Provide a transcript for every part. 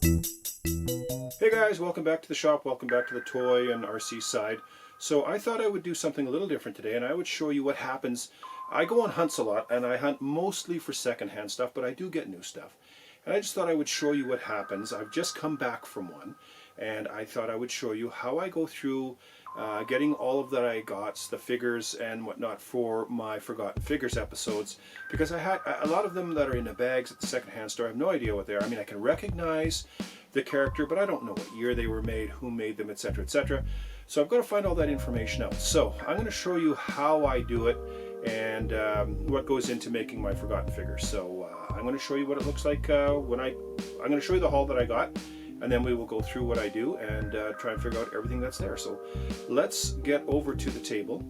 Hey guys, welcome back to the shop, welcome back to the toy and RC side. So I thought I would do something a little different today, and I would show you what happens. I go on hunts a lot, and I hunt mostly for secondhand stuff, but I do get new stuff. And I just thought I would show you what happens. I've just come back from one, and I thought I would show you how I go through getting all of that I got, the figures and whatnot, for my Forgotten Figures episodes, because I had a lot of them that are in the bags at the secondhand store. I have no idea what they are. I mean, I can recognize the character, but I don't know what year they were made, who made them, etc., etc. So I've got to find all that information out. So I'm going to show you how I do it and what goes into making my Forgotten Figures. So I'm going to show you what it looks like I'm going to show you the haul that I got, and then we will go through what I do and try and figure out everything that's there. So let's get over to the table,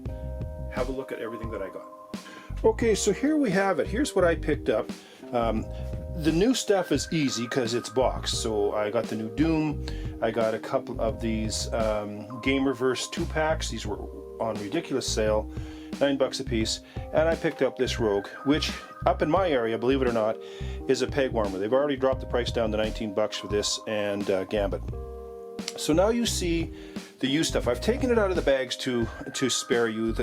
have a look at everything that I got. Okay, so here we have it. Here's what I picked up. The new stuff is easy because it's boxed. So I got the new Doom. I got a couple of these Gamerverse 2-packs. These were on ridiculous sale, $9 a piece. And I picked up this Rogue, which up in my area, believe it or not, is a peg warmer. They've already dropped the price down to $19 for this and Gambit. So now you see the used stuff. I've taken it out of the bags to spare you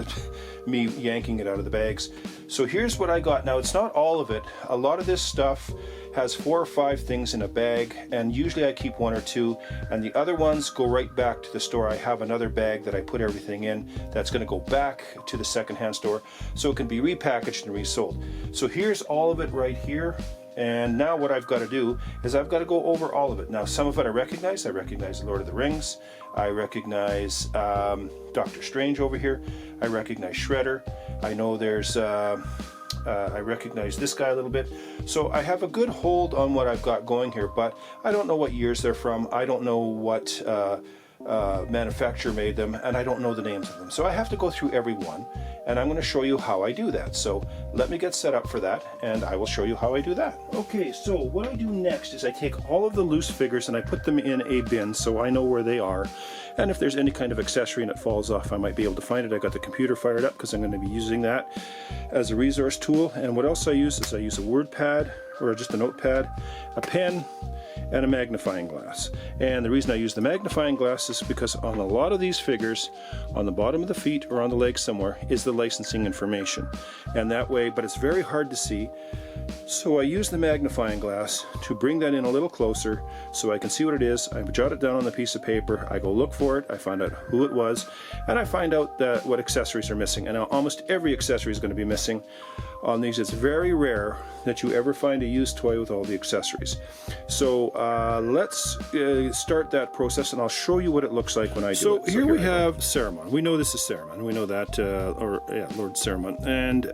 me yanking it out of the bags. So here's what I got. Now it's not all of it. A lot of this stuff has 4 or 5 things in a bag, and usually I keep 1 or 2, and the other ones go right back to the store. I have another bag that I put everything in that's going to go back to the secondhand store so it can be repackaged and resold. So here's all of it right here. And now what I've got to do is I've got to go over all of it. Now some of it I recognize. I recognize Lord of the Rings. I recognize Doctor Strange over here. I recognize Shredder. I know there's, I recognize this guy a little bit. So I have a good hold on what I've got going here, but I don't know what years they're from. I don't know what manufacturer made them, and I don't know the names of them. So I have to go through every one, and I'm going to show you how I do that. So let me get set up for that, and I will show you how I do that. Okay, so what I do next is I take all of the loose figures and I put them in a bin so I know where they are. And if there's any kind of accessory and it falls off, I might be able to find it. I got the computer fired up because I'm going to be using that as a resource tool. And what else I use is I use a word pad, or just a notepad, a pen, and a magnifying glass. And the reason I use the magnifying glass is because on a lot of these figures, on the bottom of the feet or on the legs somewhere, is the licensing information. And that way, but it's very hard to see. So I use the magnifying glass to bring that in a little closer so I can see what it is. I jot it down on the piece of paper, I go look for it, I find out who it was, and I find out what accessories are missing. And now almost every accessory is going to be missing on these. It's very rare that you ever find a used toy with all the accessories. So let's start that process, and I'll show you what it looks like when I do it. So here we have Saruman. We know this is Saruman. We know that, Lord Saruman. And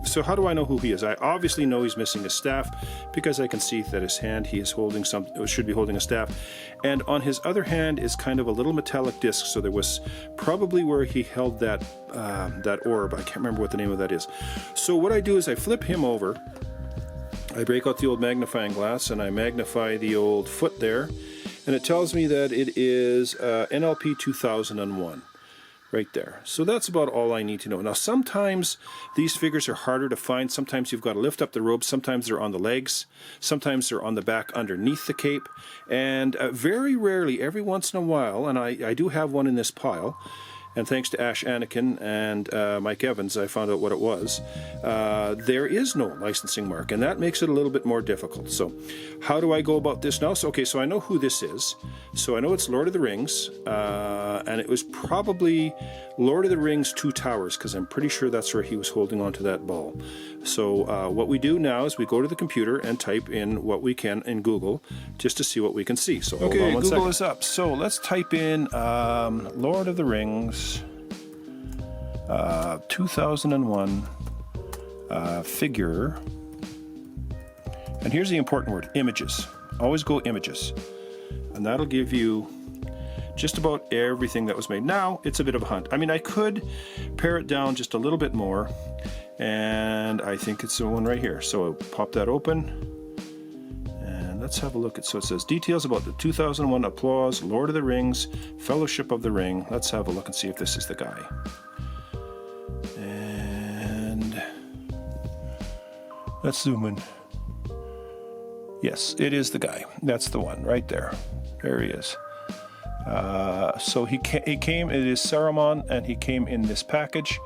so how do I know who he is? I obviously know he's missing his staff because I can see that his hand, he is holding should be holding a staff. And on his other hand is kind of a little metallic disc. So there was probably where he held that orb. I can't remember what the name of that is. So what I do is I flip him over. I break out the old magnifying glass and I magnify the old foot there, and it tells me that it is NLP 2001 right there. So that's about all I need to know. Now sometimes these figures are harder to find. Sometimes you've got to lift up the robe. Sometimes they're on the legs. Sometimes they're on the back underneath the cape. And very rarely, every once in a while, and I do have one in this pile, and thanks to Ash Anakin and Mike Evans, I found out what it was. There is no licensing mark, and that makes it a little bit more difficult. So how do I go about this now? So, okay, so I know who this is. So I know it's Lord of the Rings, and it was probably Lord of the Rings 2 Towers, because I'm pretty sure that's where he was holding onto that ball. So what we do now is we go to the computer and type in what we can in Google just to see what we can see. So hold on one second. Google is up. So let's type in Lord of the Rings 2001 figure. And here's the important word, images. Always go images. And that'll give you just about everything that was made. Now, it's a bit of a hunt. I mean, I could pare it down just a little bit more, and I think it's the one right here. So I'll pop that open, and let's have a look at, so it says details about the 2001 Applause, Lord of the Rings, Fellowship of the Ring. Let's have a look and see if this is the guy. And let's zoom in. Yes, it is the guy. That's the one right there. There he is. So he came, it is Saruman, and he came in this package.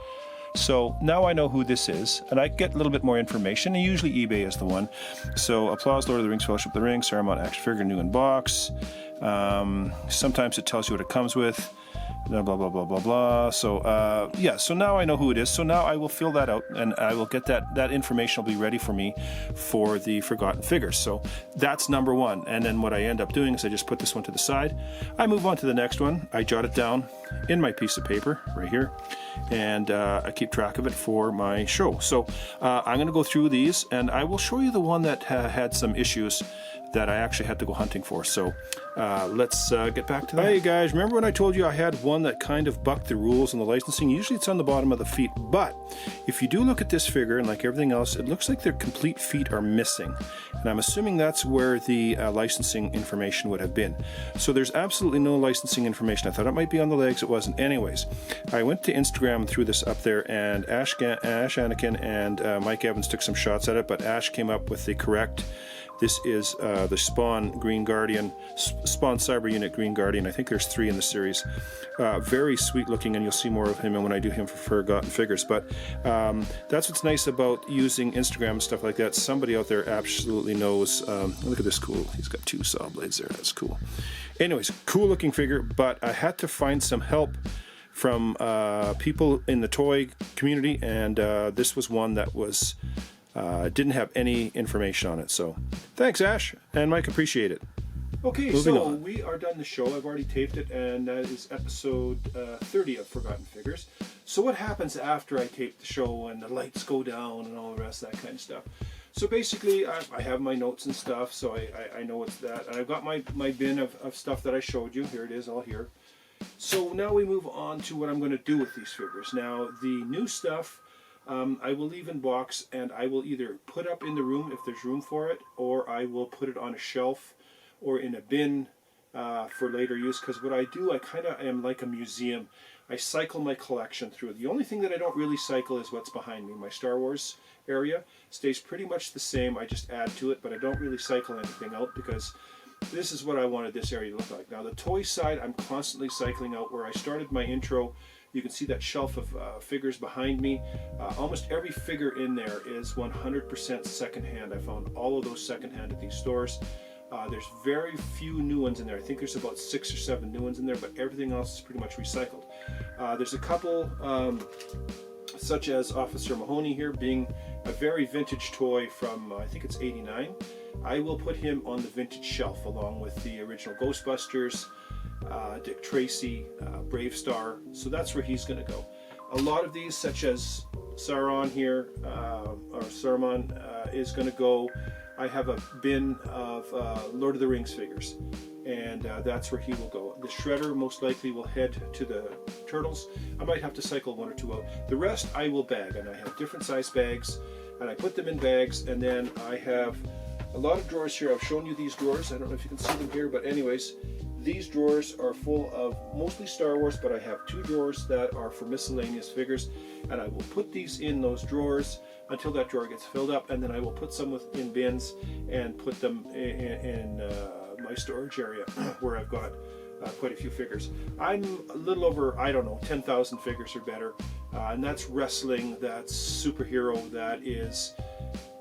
So now I know who this is, and I get a little bit more information, and usually eBay is the one. So Applause, Lord of the Rings, Fellowship of the Ring, Saruman action figure, new in box. Sometimes it tells you what it comes with. Blah, blah, blah, blah, blah, blah. So, yeah, so now I know who it is. So now I will fill that out, and I will get that information will be ready for me for the Forgotten Figures. So that's number one. And then what I end up doing is I just put this one to the side. I move on to the next one. I jot it down in my piece of paper right here, and I keep track of it for my show. So I'm going to go through these, and I will show you the one that had some issues that I actually had to go hunting for. So let's get back to that. Hey guys, remember when I told you I had one that kind of bucked the rules on the licensing? Usually it's on the bottom of the feet, but if you do look at this figure, and like everything else, it looks like their complete feet are missing. And I'm assuming that's where the licensing information would have been. So there's absolutely no licensing information. I thought it might be on the legs, it wasn't. Anyways, I went to Instagram and threw this up there, and Ash Anakin and Mike Evans took some shots at it, but Ash came up with the correct. This is the Spawn Green Guardian, Spawn Cyber Unit Green Guardian. I think there's 3 in the series. Very sweet looking, and you'll see more of him when I do him for Forgotten Figures. But that's what's nice about using Instagram and stuff like that. Somebody out there absolutely knows. Look at this cool. He's got 2 saw blades there. That's cool. Anyways, cool looking figure, but I had to find some help from people in the toy community, and this was one that was... didn't have any information on it. So thanks, Ash and Mike, appreciate it. Okay, so we are done the show. I've already taped it, and that is episode 30 of Forgotten Figures. So what happens after I tape the show and the lights go down and all the rest of that kind of stuff? So basically I have my notes and stuff, so I know it's that, and I've got my bin of stuff that I showed you. Here it is, all here. So now we move on to what I'm going to do with these figures. Now the new stuff I will leave in box, and I will either put up in the room if there's room for it, or I will put it on a shelf or in a bin for later use, because what I do, I kind of am like a museum. I cycle my collection through. The only thing that I don't really cycle is what's behind me. My Star Wars area stays pretty much the same. I just add to it, but I don't really cycle anything out because this is what I wanted this area to look like. Now the toy side, I'm constantly cycling out. Where I started my intro, you can see that shelf of figures behind me. Almost every figure in there is 100% secondhand. I found all of those secondhand at these stores. There's very few new ones in there. I think there's about 6 or 7 new ones in there, but everything else is pretty much recycled. There's a couple, such as Officer Mahoney here, being a very vintage toy from, I think it's 89. I will put him on the vintage shelf along with the original Ghostbusters, Dick Tracy, Brave Star, so that's where he's going to go. A lot of these, such as Sauron here, or Saruman, is going to go. I have a bin of Lord of the Rings figures, and that's where he will go. The Shredder most likely will head to the Turtles. I might have to cycle 1 or 2 out. The rest I will bag, and I have different size bags, and I put them in bags, and then I have a lot of drawers here. I've shown you these drawers. I don't know if you can see them here, but anyways, these drawers are full of mostly Star Wars, but I have 2 drawers that are for miscellaneous figures, and I will put these in those drawers until that drawer gets filled up, and then I will put some in bins and put them in my storage area where I've got quite a few figures. I'm a little over, I don't know, 10,000 figures or better, and that's wrestling, that's superhero, that is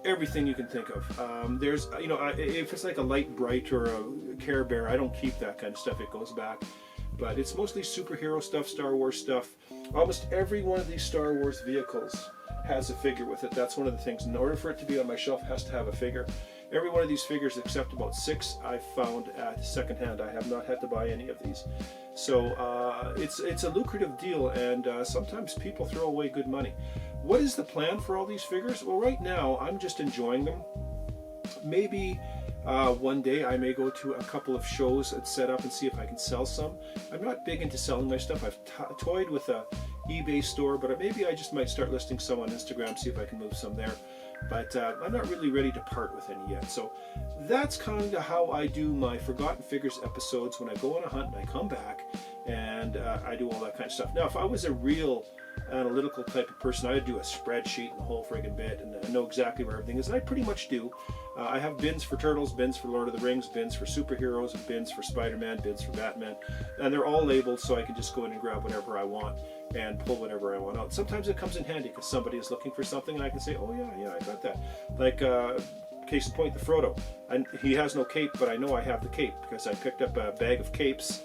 everything you can think of. There's, you know, if it's like a Light Bright or a Care Bear, I don't keep that kind of stuff, it goes back. But it's mostly superhero stuff, Star Wars stuff. Almost every one of these Star Wars vehicles has a figure with it. That's one of the things. In order for it to be on my shelf, it has to have a figure. Every one of these figures, except about 6, I've found at secondhand. I have not had to buy any of these. So it's a lucrative deal, and sometimes people throw away good money. What is the plan for all these figures? Well, right now, I'm just enjoying them. Maybe one day I may go to a couple of shows and set up and see if I can sell some. I'm not big into selling my stuff. I've toyed with a eBay store, but maybe I just might start listing some on Instagram, see if I can move some there. But I'm not really ready to part with any yet. So that's kind of how I do my Forgotten Figures episodes when I go on a hunt and I come back and I do all that kind of stuff. Now, if I was a real analytical type of person. I'd do a spreadsheet and the whole friggin' bit, and I know exactly where everything is, and I pretty much do. I have bins for Turtles, bins for Lord of the Rings, bins for superheroes, bins for Spider-Man, bins for Batman, and they're all labeled so I can just go in and grab whatever I want and pull whatever I want out. Sometimes it comes in handy because somebody is looking for something and I can say, oh yeah, I got that. Like, case in point, the Frodo. And he has no cape, but I know I have the cape because I picked up a bag of capes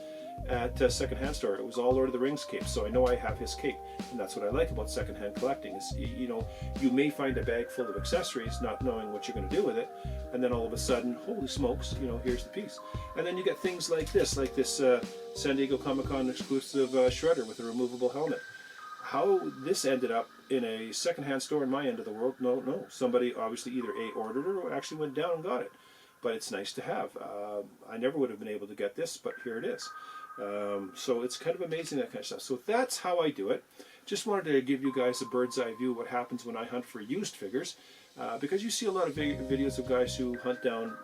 at a secondhand store. It was all Lord of the Rings capes, so I know I have his cape. And that's what I like about secondhand collecting is, you know, you may find a bag full of accessories not knowing what you're going to do with it, and then all of a sudden, holy smokes, you know, here's the piece. And then you get things like this San Diego Comic-Con exclusive shredder with a removable helmet. How this ended up in a secondhand store in my end of the world, no. Somebody obviously either A, ordered it or actually went down and got it. But it's nice to have. I never would have been able to get this, but here it is. So it's kind of amazing, that kind of stuff. So that's how I do it. Just wanted to give you guys a bird's eye view of what happens when I hunt for used figures. Because you see a lot of videos of guys who hunt down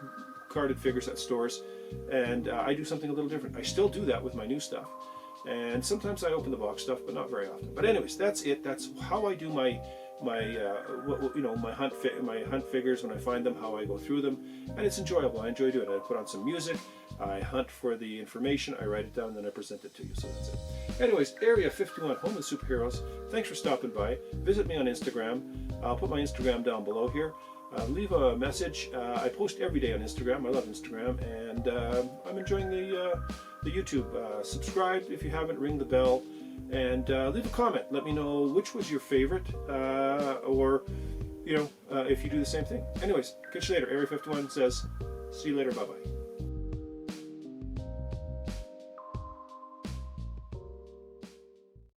carded figures at stores, and I do something a little different. I still do that with my new stuff. And sometimes I open the box stuff, but not very often. But anyways, that's it. That's how I do my hunt figures when I find them, how I go through them, and it's enjoyable. I enjoy doing it. I put on some music, I hunt for the information, I write it down, then I present it to you. So that's it. Anyways, Area 51, Home of Superheroes. Thanks for stopping by. Visit me on Instagram. I'll put my Instagram down below here. Leave a message. I post every day on Instagram. I love Instagram, and I'm enjoying the YouTube. Subscribe if you haven't. Ring the bell. And leave a comment. Let me know which was your favorite, or, you know, if you do the same thing. Anyways, catch you later. Area 51 says, see you later. Bye-bye.